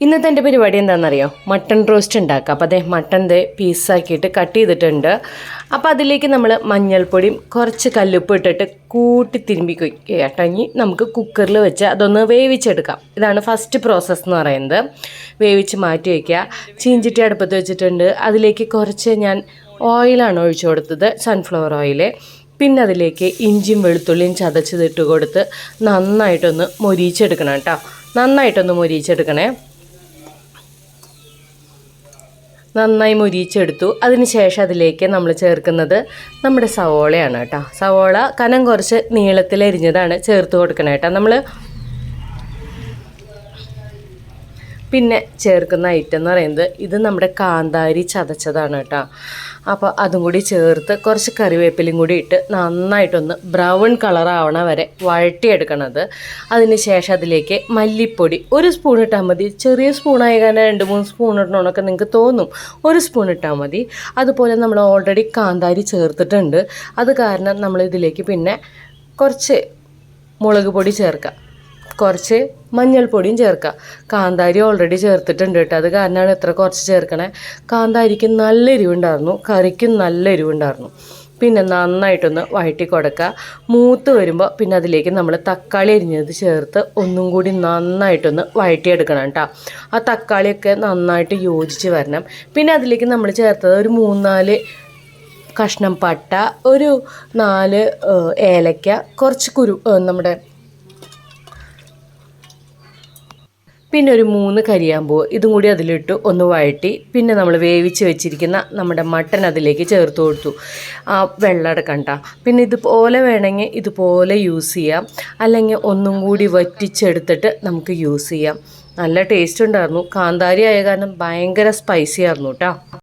ഇന്നത്തെ എൻ്റെ പരിപാടി എന്താണെന്നറിയോ? മട്ടൺ റോസ്റ്റ് ഉണ്ടാക്കുക. അപ്പോൾ അതേ മട്ടൺ പീസാക്കിയിട്ട് കട്ട് ചെയ്തിട്ടുണ്ട്. അപ്പോൾ അതിലേക്ക് നമ്മൾ മഞ്ഞൾപ്പൊടിയും കുറച്ച് കല്ലുപ്പ് ഇട്ടിട്ട് കൂട്ടി തിരുമ്പി വയ്ക്കുക. ഇനി നമുക്ക് കുക്കറിൽ വെച്ച് അതൊന്ന് വേവിച്ചെടുക്കാം. ഇതാണ് ഫസ്റ്റ് പ്രോസസ്സ് എന്ന് പറയുന്നത്. വേവിച്ച് മാറ്റി വയ്ക്കുക. ചീഞ്ചട്ടി അടുപ്പത്ത് വെച്ചിട്ടുണ്ട്. അതിലേക്ക് കുറച്ച് ഞാൻ ഓയിലാണ് ഒഴിച്ചു കൊടുത്തത്, സൺഫ്ലവർ ഓയിൽ. പിന്നെ അതിലേക്ക് ഇഞ്ചിയും വെളുത്തുള്ളിയും ചതച്ചതിട്ട് കൊടുത്ത് നന്നായിട്ടൊന്ന് മൊരിയിച്ചെടുക്കണം കേട്ടോ. നന്നായിട്ടൊന്ന് മൊരിയിച്ചെടുക്കണേ. നന്നായി മൊരിയിച്ചെടുത്തു. അതിന് ശേഷം അതിലേക്ക് നമ്മൾ ചേർക്കുന്നത് നമ്മുടെ സവോളയാണ് കേട്ടോ. സവോള കനം കുറച്ച് നീളത്തിലരിഞ്ഞതാണ് ചേർത്ത് കൊടുക്കണം കേട്ടോ. നമ്മൾ പിന്നെ ചേർക്കുന്ന ഐറ്റം എന്ന് പറയുന്നത് ഇത് നമ്മുടെ കാന്താരി ചതച്ചതാണ് കേട്ടോ. അപ്പോൾ അതും കൂടി ചേർത്ത് കുറച്ച് കറിവേപ്പിലയും കൂടി ഇട്ട് നന്നായിട്ടൊന്ന് ബ്രൗൺ കളറാവണ വരെ വഴട്ടിയെടുക്കണത്. അതിന് ശേഷം അതിലേക്ക് മല്ലിപ്പൊടി 1 സ്പൂൺ ഇട്ടാൽ മതി. ചെറിയ സ്പൂണായ കാരണം 2-3 സ്പൂൺ ഇടണമെന്നൊക്കെ നിങ്ങൾക്ക് തോന്നും. 1 സ്പൂൺ ഇട്ടാൽ മതി. അതുപോലെ നമ്മൾ ഓൾറെഡി കാന്താരി ചേർത്തിട്ടുണ്ട്. അത് കാരണം നമ്മളിതിലേക്ക് പിന്നെ കുറച്ച് മുളക് പൊടി ചേർക്കാം, കുറച്ച് മഞ്ഞൾപ്പൊടിയും ചേർക്കുക. കാന്താരി ഓൾറെഡി ചേർത്തിട്ടുണ്ട് കേട്ടോ. അത് കാരണമാണ് ഇത്ര കുറച്ച് ചേർക്കണേ. കാന്താരിക്ക് നല്ല എരിവുണ്ടായിരുന്നു, കറിക്കും നല്ല എരിവുണ്ടായിരുന്നു. പിന്നെ നന്നായിട്ടൊന്ന് വഴറ്റി കൊടുക്കുക. മൂത്ത് വരുമ്പോൾ പിന്നെ അതിലേക്ക് നമ്മൾ തക്കാളി അരിഞ്ഞത് ചേർത്ത് ഒന്നും കൂടി നന്നായിട്ടൊന്ന് വഴറ്റിയെടുക്കണം കേട്ടോ. ആ തക്കാളിയൊക്കെ നന്നായിട്ട് യോജിച്ച് വരണം. പിന്നെ അതിലേക്ക് നമ്മൾ ചേർത്തത് ഒരു 3-4 കഷ്ണം പട്ട, ഒരു 4 ഏലക്ക, കുറച്ച് നമ്മുടെ പിന്നെ ഒരു 3 കരിയാമ്പൂ ഇതും കൂടി അതിലിട്ട് ഒന്ന് വഴറ്റി പിന്നെ നമ്മൾ വേവിച്ച് വെച്ചിരിക്കുന്ന നമ്മുടെ മട്ടൻ അതിലേക്ക് ചേർത്ത് കൊടുത്തു. ആ വെള്ളം എടുക്കണ്ട. പിന്നെ ഇതുപോലെ വേണമെങ്കിൽ ഇതുപോലെ യൂസ് ചെയ്യാം, അല്ലെങ്കിൽ ഒന്നും കൂടി വറ്റിച്ചെടുത്തിട്ട് നമുക്ക് യൂസ് ചെയ്യാം. നല്ല ടേസ്റ്റ് ഉണ്ടായിരുന്നു. കാന്താരി ആയ കാരണം ഭയങ്കര സ്പൈസി ആയിരുന്നു കേട്ടോ.